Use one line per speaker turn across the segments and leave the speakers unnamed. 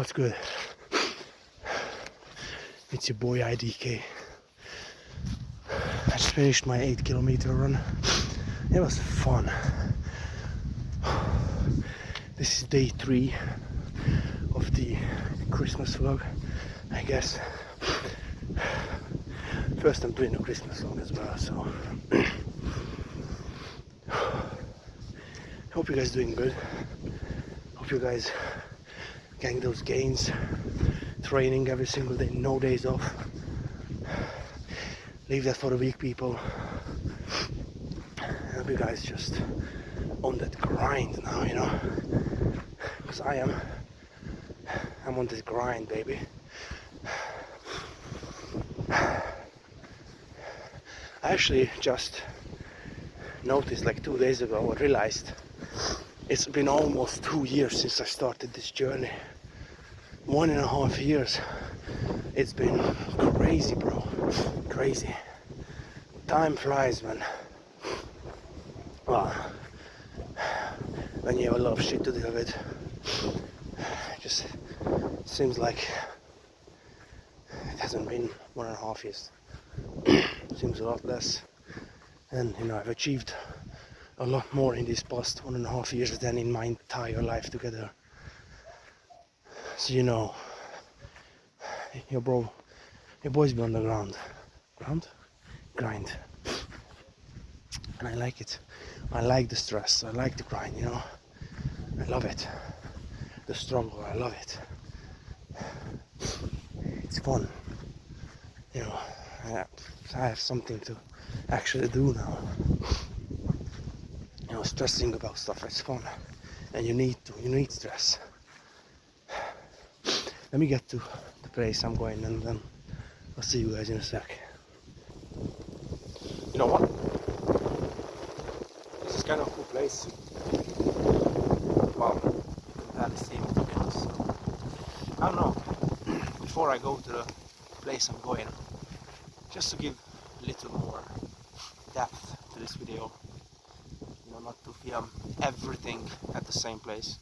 What's good? It's your boy IDK. I just finished my 8-kilometer run. It was fun. This is day 3 of the Christmas vlog, I guess. First I'm doing a Christmas vlog as well, so hope you guys doing good. Hope you guys getting those gains, training every single day, no days off. Leave that for the weak people. I hope you guys just on that grind now, you know, because I'm on this grind, baby. I actually just noticed like 2 days ago, I realized it's been almost 2 years since I started this journey. 1.5 years. It's been crazy, bro. Crazy. Time flies, man. Well, when you have a lot of shit to deal with, it just seems like it hasn't been 1.5 years. Seems a lot less. And you know, I've achieved a lot more in these past 1.5 years than in my entire life together. So you know, your boy's been on the grind, and I like it. I like the stress, I like the grind, you know, I love it. The struggle, I love it. It's fun, you know. I have something to actually do now. You know, stressing about stuff, it's fun, and you need stress. Let me get to the place I'm going, and then I'll see you guys in a sec. You know what? This is kind of a cool place. Well, you can barely see me to be honest. I don't know. Before I go to the place I'm going, just to give a little more depth to this video, you know, not to film everything at the same place.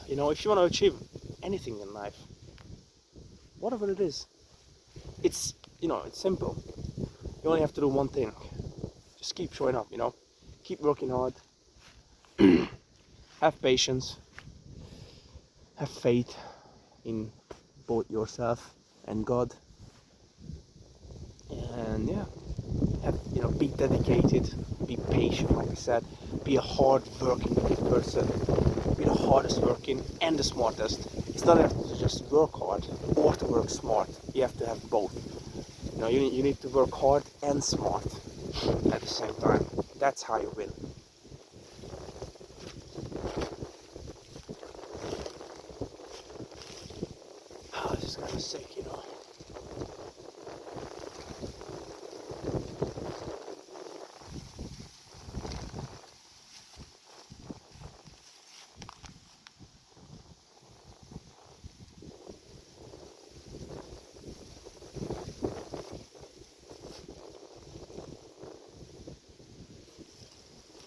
You know, if you want to achieve anything in life, whatever it is, it's, you know, it's simple. You only have to do one thing. Just keep showing up, you know. Keep working hard. Have patience. Have faith in both yourself and God. And yeah, you know, be dedicated, be patient, like I said. Be a hard working person. Be the hardest working and the smartest. It's not enough to just work hard or to work smart. You have to have both. You know, you need to work hard and smart at the same time. That's how you win. Oh, this is kind of sick, you know.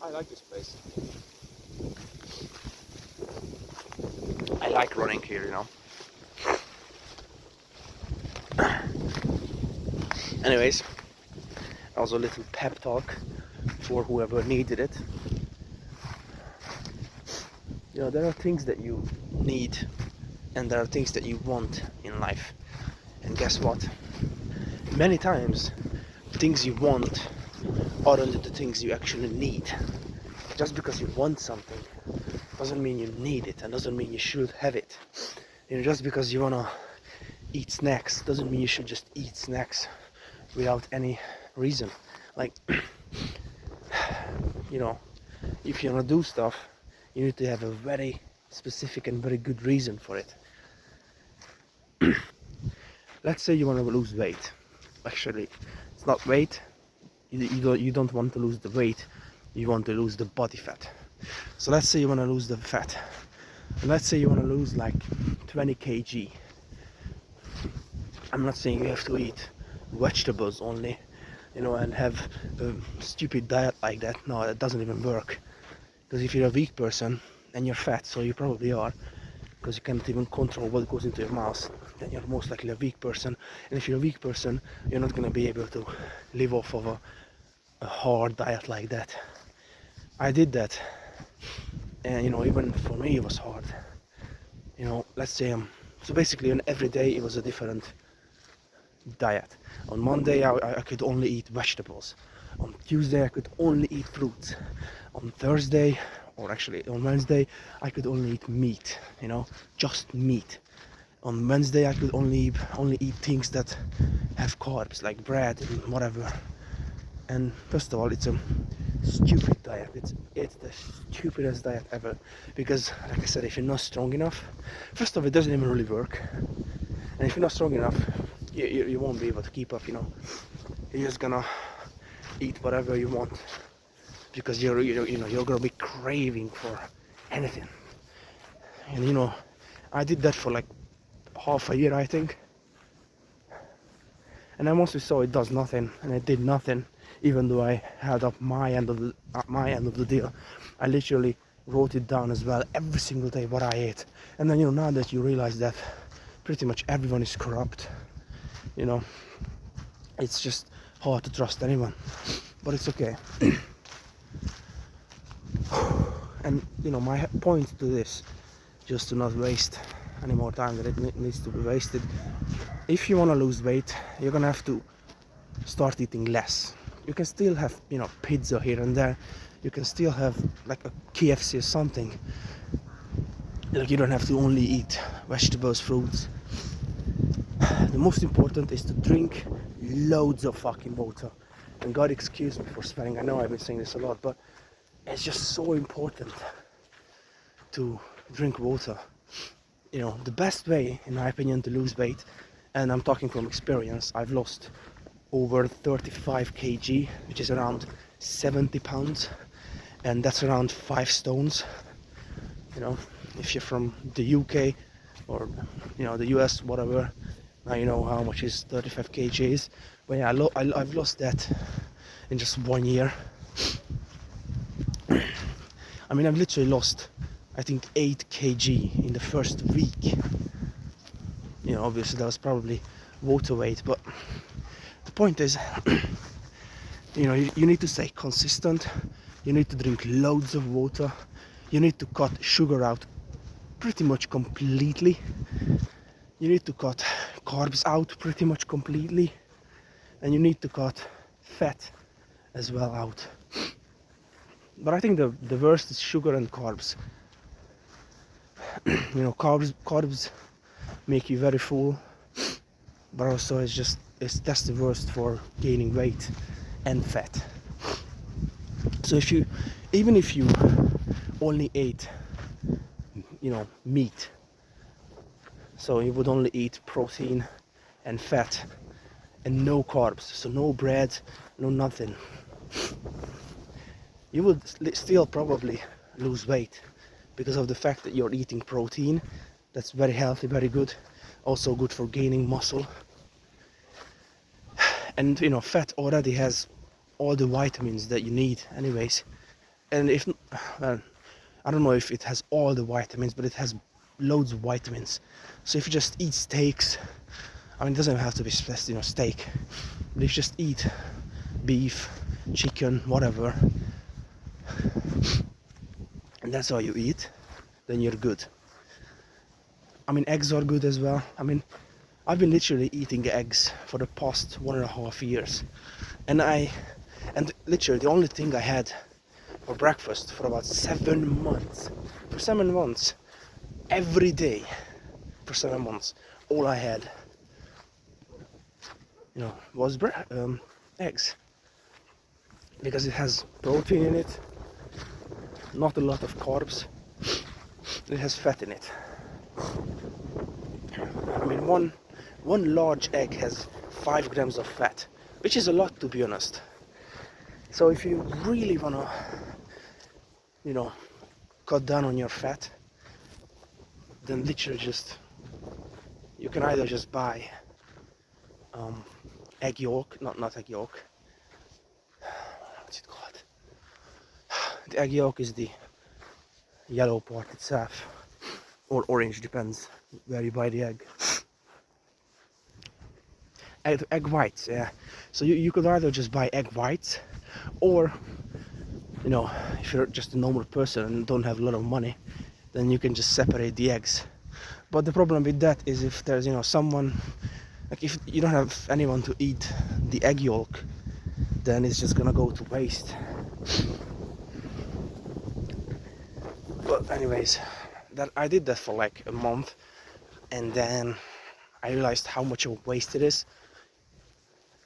I like this place. I like running here, you know. Anyways, also a little pep talk for whoever needed it. You know, there are things that you need and there are things that you want in life. And guess what? Many times, things you want aren't the things you actually need. Just because you want something doesn't mean you need it, and doesn't mean you should have it. You know, just because you wanna eat snacks doesn't mean you should just eat snacks without any reason. Like, you know, if you wanna do stuff, you need to have a very specific and very good reason for it. Let's say you wanna lose weight. Actually, it's not weight. You don't want to lose the weight, you want to lose the body fat. So let's say you want to lose the fat, and let's say you want to lose like 20 kg. I'm not saying you have to eat vegetables only, you know, and have a stupid diet like that. No, that doesn't even work. Because if you're a weak person and you're fat, so you probably are, because you can't even control what goes into your mouth, then you're most likely a weak person. And if you're a weak person, you're not going to be able to live off of a hard diet like that. I did that, and you know, even for me it was hard. You know, let's say so basically on every day it was a different diet. On Monday I could only eat vegetables. On Tuesday I could only eat fruits. On Thursday, or actually on Wednesday, I could only eat meat, you know, just meat. On Wednesday I could only eat things that have carbs, like bread and whatever. And first of all, it's a stupid diet. It's the stupidest diet ever, because like I said, if you're not strong enough, first of all, it doesn't even really work. And if you're not strong enough, you won't be able to keep up, you know. You're just gonna eat whatever you want, because you're gonna be craving for anything. And you know, I did that for like half a year, I think, and I mostly saw it does nothing, and it did nothing, even though I had up my end of the deal. I literally wrote it down as well, every single day what I ate. And then, you know, now that you realize that pretty much everyone is corrupt, you know, it's just hard to trust anyone, but it's okay. And you know, my point to this, just to not waste any more time that it needs to be wasted, if you want to lose weight, you're gonna have to start eating less. You can still have, you know, pizza here and there, you can still have like a KFC or something. Like, you don't have to only eat vegetables, fruits. The most important is to drink loads of fucking water. And God excuse me for swearing, I know I've been saying this a lot, but it's just so important to drink water. You know, the best way, in my opinion, to lose weight, and I'm talking from experience, I've lost over 35 kg, which is around 70 pounds, and that's around 5 stones. You know, if you're from the UK or, you know, the US, whatever, now you know how much is 35 kg is. But yeah, I've lost that in just 1 year. I mean, I've literally lost, I think, 8 kg in the first week. You know, obviously that was probably water weight, but the point is, you know, you need to stay consistent, you need to drink loads of water, you need to cut sugar out pretty much completely, you need to cut carbs out pretty much completely, and you need to cut fat as well out. But I think the worst is sugar and carbs. You know, carbs make you very full, but also that's the worst for gaining weight and fat. So even if you only ate, you know, meat, so you would only eat protein and fat and no carbs, so no bread, no nothing, you would still probably lose weight, because of the fact that you're eating protein. That's very healthy, very good, also good for gaining muscle. And you know, fat already has all the vitamins that you need anyways. And if, well, I don't know if it has all the vitamins, but it has loads of vitamins. So if you just eat steaks, I mean, it doesn't have to be, you know, steak, but if you just eat beef, chicken, whatever, and that's all you eat, then you're good. I mean, eggs are good as well. I mean, I've been literally eating eggs for the past 1.5 years, and literally the only thing I had for breakfast for about 7 months, for 7 months, every day, for 7 months, all I had, you know, was eggs, because it has protein in it, not a lot of carbs, it has fat in it. I mean, one large egg has 5 grams of fat, which is a lot, to be honest. So if you really wanna, you know, cut down on your fat, then literally you can either just buy egg yolk, not egg yolk, what's it called? The egg yolk is the yellow part itself, or orange, depends where you buy the egg. Egg whites, yeah. So you could either just buy egg whites, or you know, if you're just a normal person and don't have a lot of money, then you can just separate the eggs. But the problem with that is if there's, you know, someone, like if you don't have anyone to eat the egg yolk, then it's just gonna go to waste. But anyways, that I did that for like a month, and then I realized how much of a waste it is,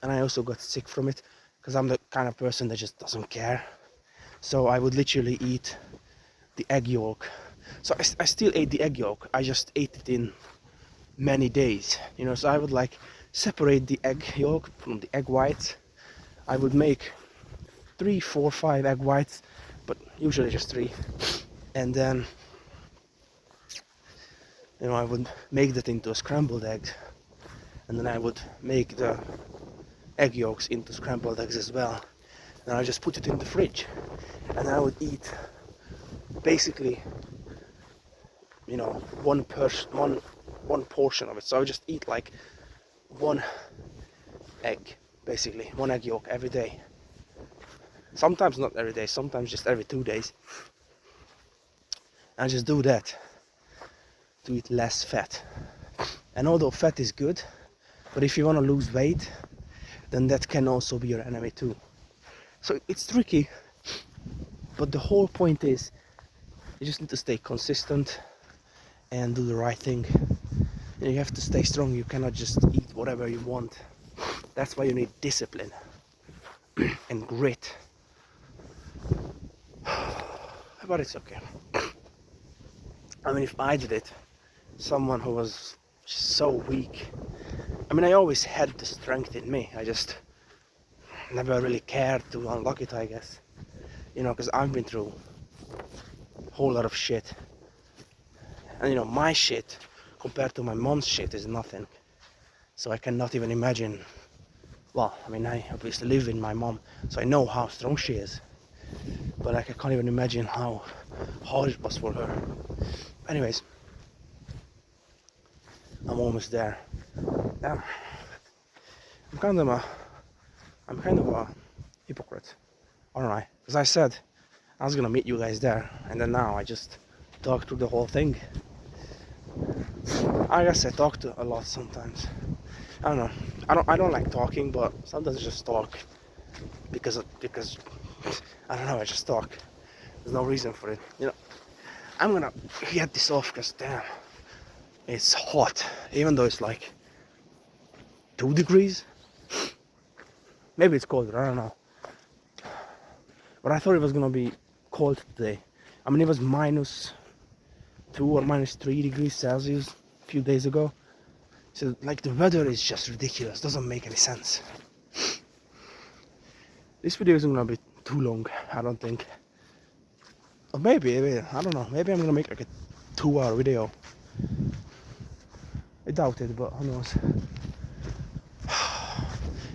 and I also got sick from it, because I'm the kind of person that just doesn't care. So I would literally eat the egg yolk. So I still ate the egg yolk, I just ate it in many days, you know. So I would like separate the egg yolk from the egg whites. I would make 3, 4, 5 egg whites, but usually just 3. And then, you know, I would make that into a scrambled egg, and then I would make the egg yolks into scrambled eggs as well. And I just put it in the fridge, and I would eat basically, you know, one portion of it. So I would just eat like 1 egg, basically 1 egg yolk every day. Sometimes not every day, sometimes just every 2 days. And I just do that to eat less fat. And although fat is good, but if you want to lose weight, then that can also be your enemy too. So it's tricky, but the whole point is you just need to stay consistent and do the right thing. You have to stay strong. You cannot just eat whatever you want. That's why you need discipline and grit. But it's okay. I mean, if I did it, someone who was so weak, I mean, I always had the strength in me, I just never really cared to unlock it, I guess. You know, because I've been through a whole lot of shit. And you know, my shit compared to my mom's shit is nothing. So I cannot even imagine. Well, I mean, I obviously live with my mom, so I know how strong she is. But like, I can't even imagine how hard it was for her. Anyways, I'm almost there. Yeah. I'm kind of a hypocrite, aren't I? Because I said I was gonna meet you guys there, and then now I just talk through the whole thing. I guess I talk to a lot sometimes. I don't know. I don't like talking, but sometimes I just talk because I don't know. I just talk. There's no reason for it. You know, I'm gonna get this off because damn, it's hot. Even though it's like 2 degrees. Maybe it's colder. I don't know. But I thought it was gonna be cold today. I mean, it was -2 or -3 degrees Celsius a few days ago. So like, the weather is just ridiculous. Doesn't make any sense. This video isn't gonna be too long, I don't think. Or maybe, I don't know. Maybe I'm gonna make like a 2-hour video. I doubt it, but who knows.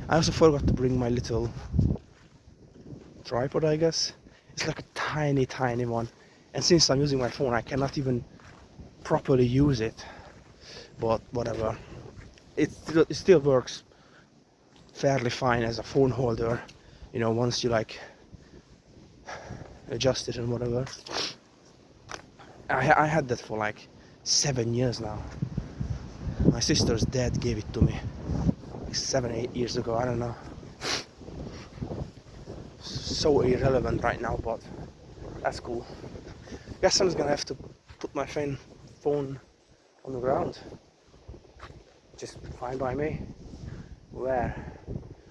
I also forgot to bring my little tripod, I guess. It's like a tiny one. And since I'm using my phone, I cannot even properly use it. But whatever. It still works fairly fine as a phone holder. You know, once you like adjust it and whatever. I had that for like 7 years now. My sister's dad gave it to me like 7, 8 years ago, I don't know. So irrelevant right now, but that's cool. Guess I'm just gonna have to put my phone on the ground. Just fine by me. Where?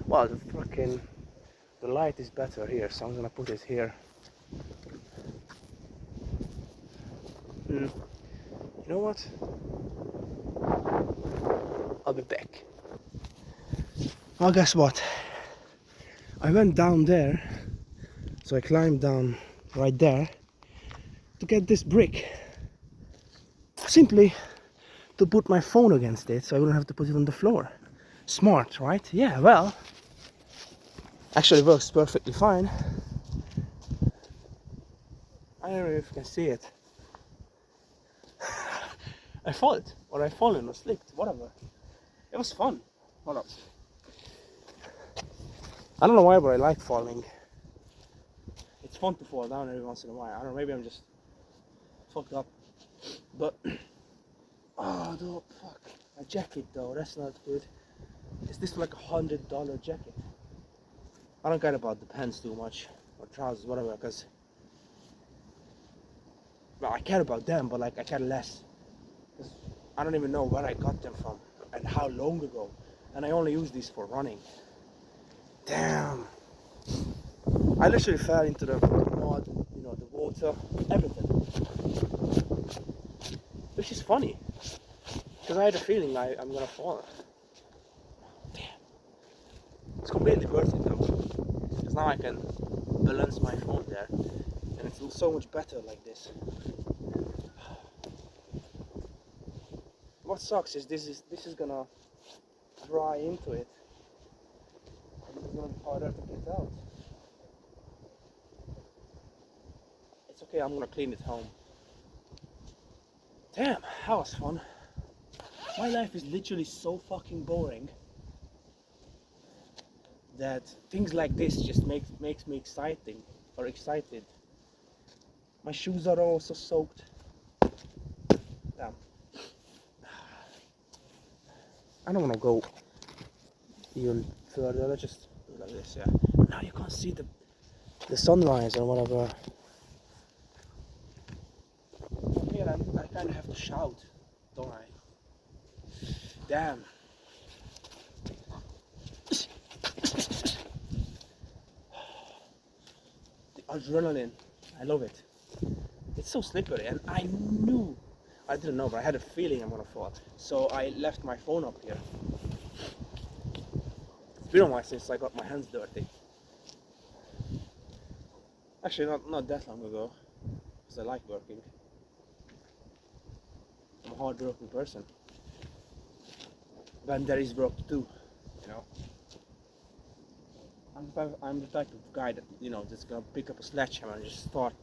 Well, the light is better here, so I'm gonna put it here. You know what? I'll be back. Well, guess what? I went down there, so I climbed down right there to get this brick. Simply to put my phone against it, so I wouldn't have to put it on the floor. Smart, right? Yeah, well, actually works perfectly fine. I don't know if you can see it. I fall, or I fallen or slipped, whatever. It was fun. Hold up. I don't know why, but I like falling. It's fun to fall down every once in a while. I don't know, maybe I'm just fucked up. But, oh, no, fuck. My jacket though, that's not good. Is this like $100 jacket? I don't care about the pants too much, or trousers, whatever, because, well, I care about them, but like I care less. Because I don't even know where I got them from and how long ago. And I only use these for running. Damn. I literally fell into the mud, you know, the water, everything. Which is funny, because I had a feeling I'm gonna fall. Damn. It's completely worth it though, because now I can balance my phone there, and it feels so much better like this. What sucks is this is gonna dry into it, and it's gonna be harder to get out. It's okay, I'm gonna clean it home. Damn, that was fun. My life is literally so fucking boring that things like this just makes me excited. My shoes are also soaked. Damn. I don't want to go even further. Let's just do like this, yeah. Now you can't see the sunrise or whatever. Here I kind of have to shout, don't I? Damn. The adrenaline, I love it. It's so slippery, and I didn't know, but I had a feeling I'm gonna fall. So I left my phone up here. It's been a while since I got my hands dirty. Actually, not that long ago, because I like working. I'm a hard-working person. When there is work to do, you know. I'm the type of guy that, you know, just gonna pick up a sledgehammer and just start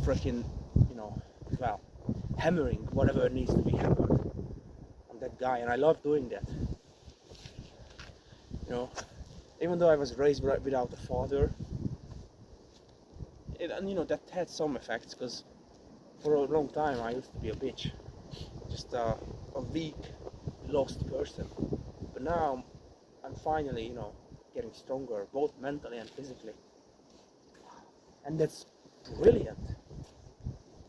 freaking, you know, well, hammering whatever needs to be hammered. I'm that guy, and I love doing that. You know, even though I was raised without a father, and you know, that had some effects, because for a long time I used to be a bitch, just a weak, lost person. But now I'm finally, you know, getting stronger, both mentally and physically, and that's brilliant.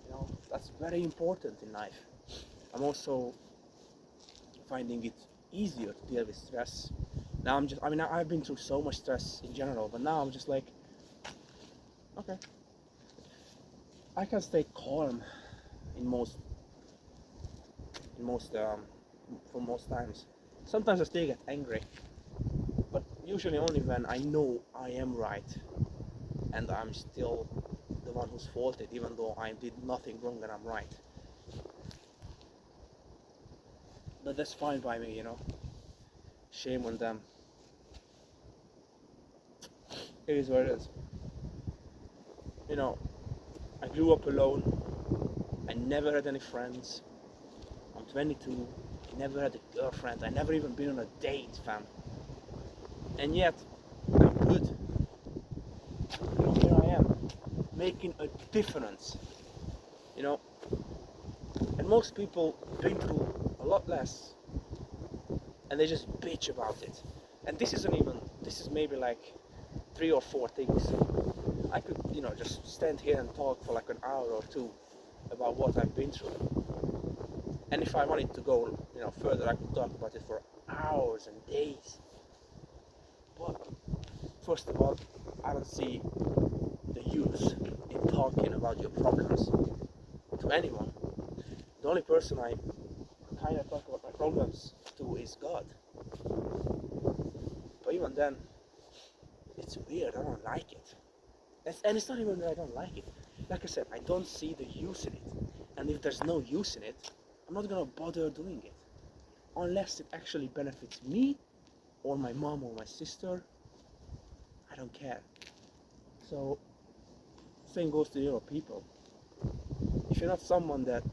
You know, that's very important in life. I'm also finding it easier to deal with stress. Now I've been through so much stress in general, but now I'm just like, okay, I can stay calm for most times. Sometimes I still get angry, but usually only when I know I am right and I'm still the one who's faulted, even though I did nothing wrong and I'm right. But that's fine by me, you know. Shame on them. It is what it is. You know, I grew up alone. I never had any friends. I'm 22. I never had a girlfriend. I never even been on a date, fam. And yet, I'm good. You know, here I am, making a difference. You know, and most people been through a lot less, and they just bitch about it. And this is maybe like 3 or 4 things. I could, you know, just stand here and talk for like an hour or two about what I've been through. And if I wanted to go, you know, further, I could talk about it for hours and days. But first of all, I don't see the use in talking about your problems to anyone. The only person I kind of talk about my problems to is God. But even then, it's weird. I don't like it. And it's not even that I don't like it. Like I said, I don't see the use in it. And if there's no use in it, I'm not gonna bother doing it. Unless it actually benefits me, or my mom, or my sister. I don't care. So, same goes to people. If you're not someone that,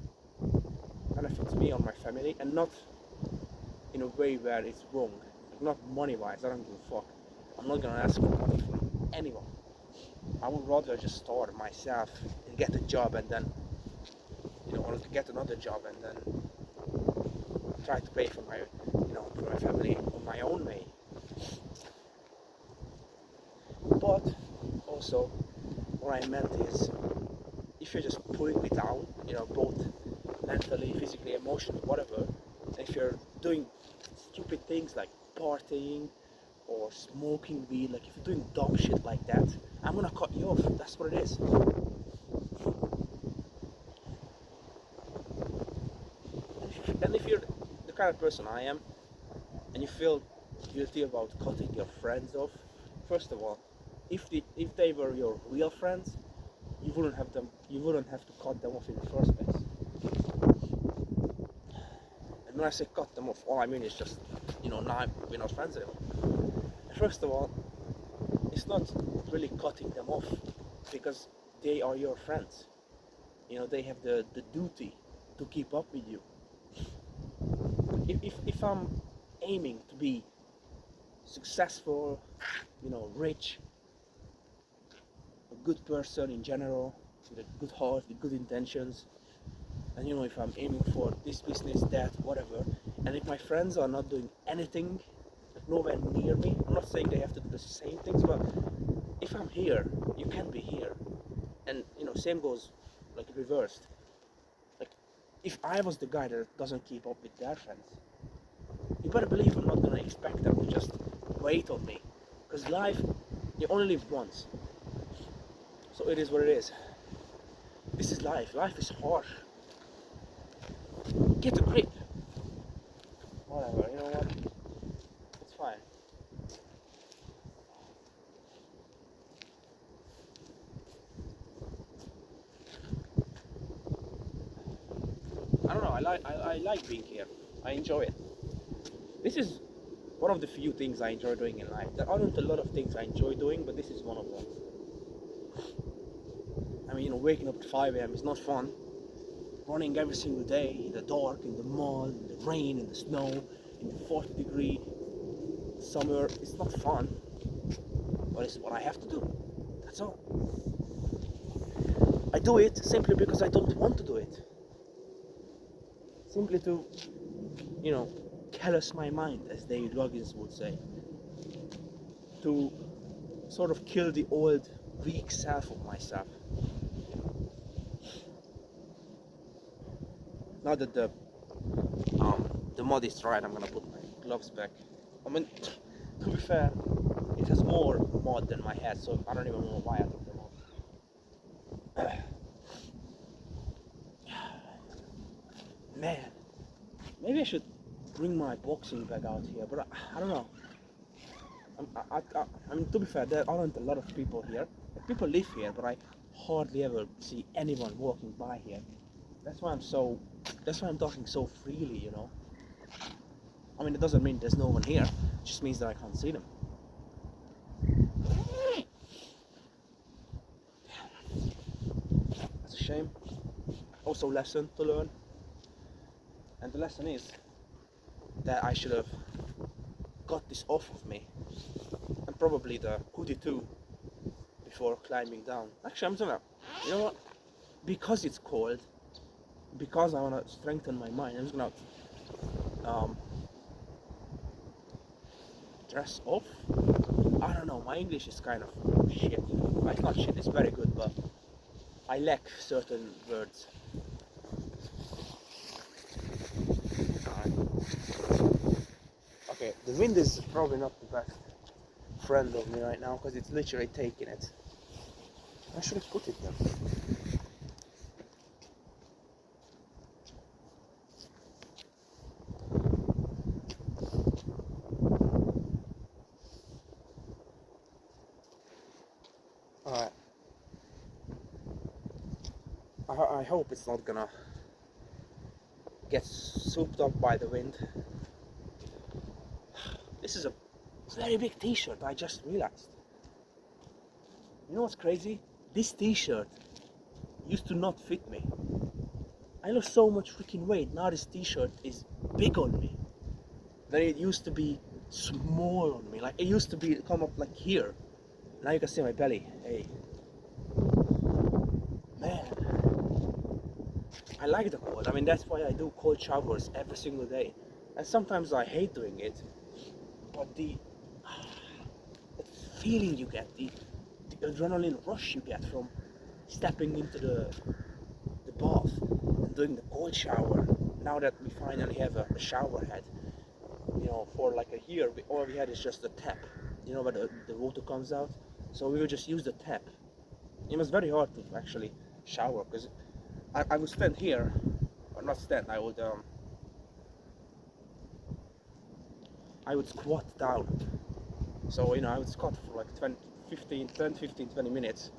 benefits me or my family, and not in a way where it's wrong. Like, not money-wise, I don't give a fuck. I'm not gonna ask for money from anyone. I would rather just start myself and get a job, and then, or get another job, and then try to pay for my, for my family on my own way. But also, what I meant is, if you're just putting me down, both mentally, physically, emotionally, whatever, and if you're doing stupid things like partying or smoking weed, like if you're doing dumb shit like that, I'm gonna cut you off. That's what it is. And if you're the kind of person I am, and you feel guilty about cutting your friends off, first of all, if they were your real friends, you wouldn't have to cut them off in the first place. And when I say cut them off, all I mean is just, now we're not friends anymore. And first of all, it's not really cutting them off, because they are your friends. They have the duty to keep up with you. If I'm aiming to be successful, rich, a good person in general, with a good heart, with good intentions, and if I'm aiming for this business, that, whatever, and if my friends are not doing anything, nowhere near me, I'm not saying they have to do the same things, but if I'm here, you can be here. And same goes like reversed. Like, if I was the guy that doesn't keep up with their friends, you better believe I'm not gonna expect them to just wait on me, because life, you only live once. So it is what it is. This is life. Life is harsh. Get a grip. Whatever, you know what? It's fine. I don't know, I like being here. I enjoy it. This is one of the few things I enjoy doing in life. There aren't a lot of things I enjoy doing, but this is one of them. I mean, waking up at 5 a.m. is not fun. Running every single day in the dark, in the mud, in the rain, in the snow, in the 40 degree summer, it's not fun. But it's what I have to do. That's all. I do it simply because I don't want to do it. Simply to, callous my mind, as David Goggins would say. To sort of kill the old, weak self of myself. Now that the mud is dried, I'm gonna put my gloves back. I mean, to be fair, it has more mud than my head, so I don't even know why I took them off. Man, maybe I should bring my boxing bag out here, but I don't know. I mean, to be fair, there aren't a lot of people here. People live here, but I hardly ever see anyone walking by here. That's why I'm talking so freely, I mean, it doesn't mean there's no one here. It just means that I can't see them. That's a shame. Also, lesson to learn. And the lesson is that I should have got this off of me. And probably the hoodie too, before climbing down. Actually, I'm gonna, you know what? Because it's cold, because I want to strengthen my mind, I'm just gonna dress off. I don't know, my English is kind of shit. Well, it's not shit, it's very good, but I lack certain words. Okay, the wind is probably not the best friend of me right now, because it's literally taking it. I should have put it there. Alright. I hope it's not gonna get souped up by the wind. This is a very big t-shirt, I just realized. You know what's crazy? This t-shirt used to not fit me. I lost so much freaking weight. Now this t-shirt is big on me. Then it used to be small on me. Like it used to be come up like here. Now you can see my belly. Hey. Man. I like the cold. I mean, that's why I do cold showers every single day. And sometimes I hate doing it. But the feeling you get, the adrenaline rush you get from stepping into the bath and doing the cold shower. Now that we finally have a shower head, you know, for like a year, all we had is just a tap, you know, where the water comes out. So we would just use the tap. It was very hard to actually shower because I would stand here, or not stand, I would squat down. So, you know, I would squat for like 10, 15, 20 minutes.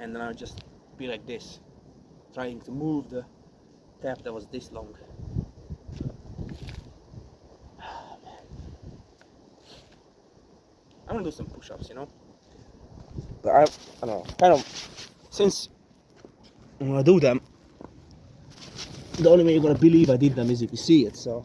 And then I would just be like this, trying to move the tap that was this long. Oh, man. I'm gonna do some push-ups, you know. But I don't know, kind of, since I'm gonna do them, the only way you're gonna believe I did them is if you see it, so.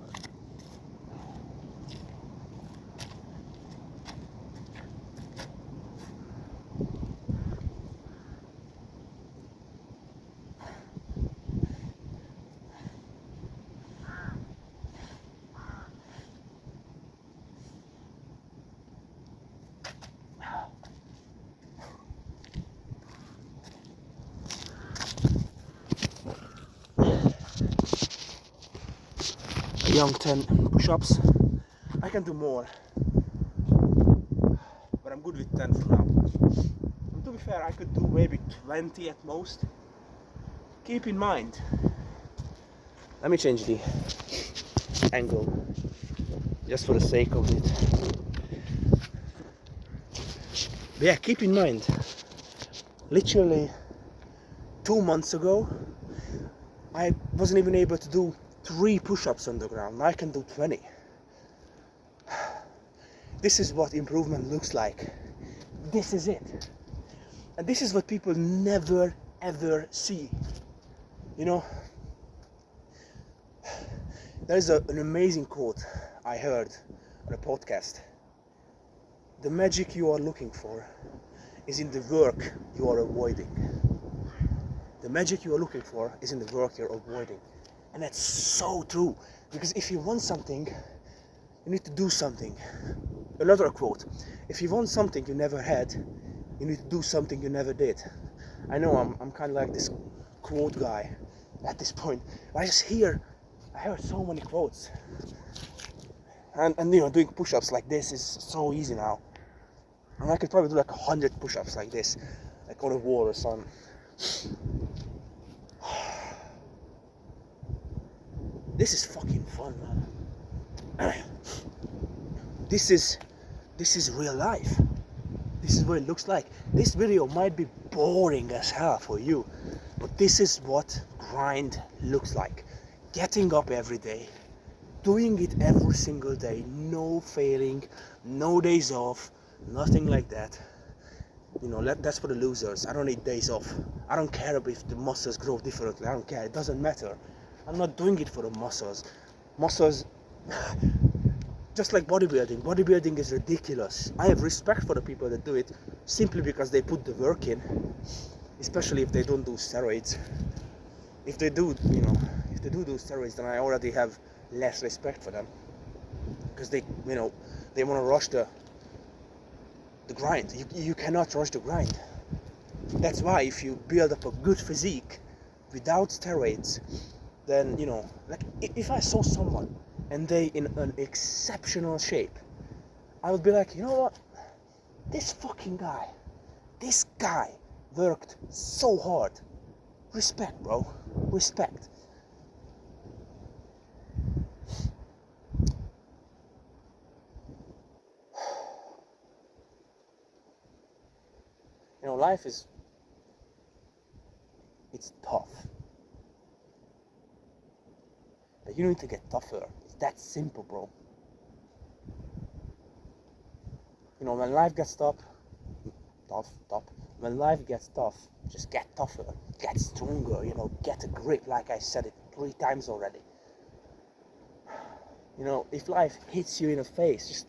Young 10 push-ups. I can do more, but I'm good with 10 for now. And to be fair, I could do maybe 20 at most. Keep in mind, let me change the angle just for the sake of it. But yeah, keep in mind, literally 2 months ago I wasn't even able to do 3 push-ups on the ground. Now I can do 20. This is what improvement looks like. This is it. And this is what people never ever see. You know, there's an amazing quote I heard on a podcast. The magic you are looking for is in the work you are avoiding. The magic you are looking for is in the work you're avoiding. And that's so true, because if you want something, you need to do something. Another quote: if you want something you never had, you need to do something you never did. I know I'm kind of like this quote guy at this point, but I heard so many quotes. And you know, doing push-ups like this is so easy now. And I could probably do like 100 push-ups like this, like on a wall or something. This is fucking fun, man. This is real life. This is what it looks like. This video might be boring as hell for you, but this is what grind looks like. Getting up every day, doing it every single day, no failing, no days off, nothing like that. You know, that's for the losers. I don't need days off. I don't care if the muscles grow differently. I don't care. It doesn't matter. I'm not doing it for the muscles. Muscles, just like bodybuilding. Bodybuilding is ridiculous. I have respect for the people that do it simply because they put the work in, especially if they don't do steroids. If they do, you know, if they do steroids, then I already have less respect for them, because they, you know, they want to rush the grind. You cannot rush the grind. That's why if you build up a good physique without steroids, then, you know, like if I saw someone and they in an exceptional shape, I would be like, you know what, this guy worked so hard. Respect, bro, respect. You know, life is, it's tough. But you need to get tougher. It's that simple, bro. You know, when life gets tough, when life gets tough, just get tougher, get stronger, you know, get a grip, like I said it 3 times already. You know, if life hits you in the face, just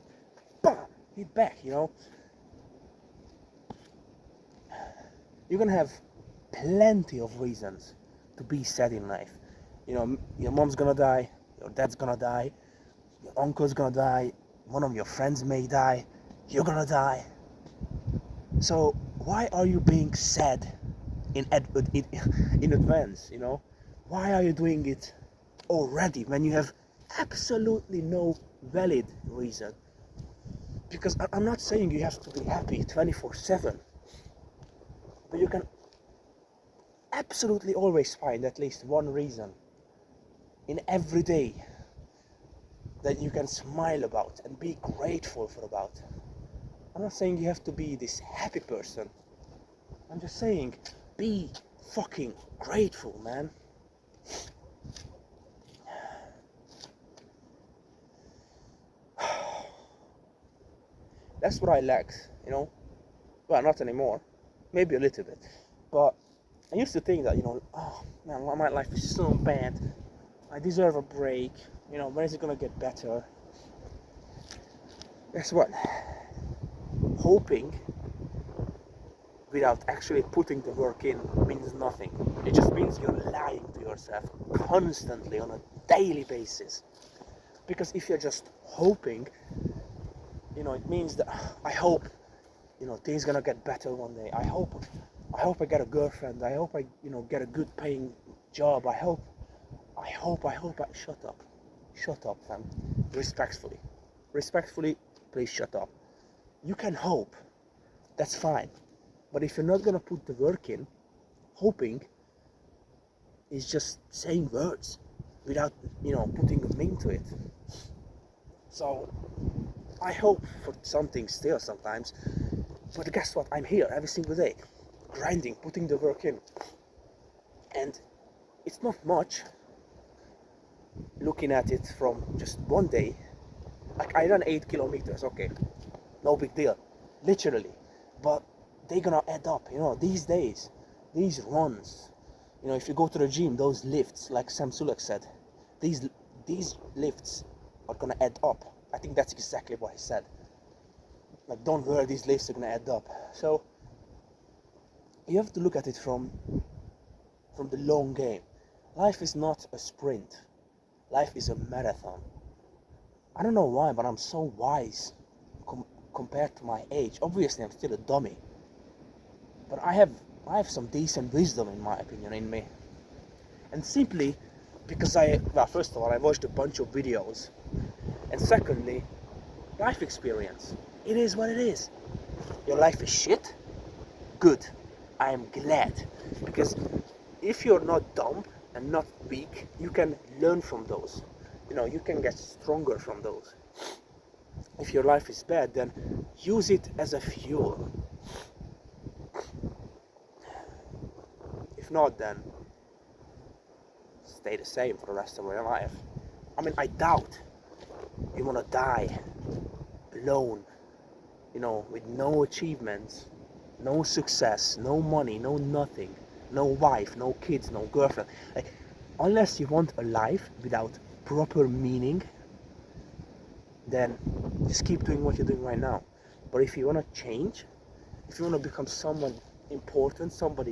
bam, hit back, you know. You're gonna have plenty of reasons to be sad in life. You know, your mom's gonna die, your dad's gonna die, your uncle's gonna die, one of your friends may die, you're gonna die. So why are you being sad in advance, you know? Why are you doing it already when you have absolutely no valid reason? Because I'm not saying you have to be happy 24/7, but you can absolutely always find at least one reason in every day that you can smile about and be grateful for about. I'm not saying you have to be this happy person. I'm just saying, be fucking grateful, man. That's what I lack, you know. Well, not anymore. Maybe a little bit. But I used to think that, you know, oh man, my life is so bad. I deserve a break. You know, when is it gonna get better? Guess what? Hoping without actually putting the work in means nothing. It just means you're lying to yourself constantly on a daily basis. Because if you're just hoping, you know, it means that I hope, you know, things gonna get better one day. I hope I get a girlfriend. I hope I, you know, get a good paying job. I hope. Shut up, fam. Respectfully, please shut up. You can hope, that's fine. But if you're not gonna put the work in, hoping is just saying words without, you know, putting a meaning to it. So I hope for something still sometimes, but guess what? I'm here every single day, grinding, putting the work in. And it's not much, looking at it from just one day. Like, I run 8 kilometers, okay, no big deal, literally, but they're gonna add up, you know, these days, these runs, you know, if you go to the gym, those lifts, like Sam Sulek said, these lifts are gonna add up. I think that's exactly what he said. Like, don't worry, these lifts are gonna add up. So you have to look at it from the long game. Life is not a sprint. Life is a marathon. I don't know why, but I'm so wise compared to my age. Obviously, I'm still a dummy, but I have some decent wisdom, in my opinion, in me. And simply because well, first of all, I watched a bunch of videos, and secondly, life experience. It is what it is. Your life is shit? Good. I am glad, because if you're not dumb and not weak, you can learn from those. You know, you can get stronger from those. If your life is bad, then use it as a fuel. If not, then stay the same for the rest of your life. I mean, I doubt you want to die alone, you know, with no achievements, no success, no money, no nothing, no wife, no kids, no girlfriend. Like, unless you want a life without proper meaning, then just keep doing what you're doing right now. But if you want to change, if you want to become someone important, somebody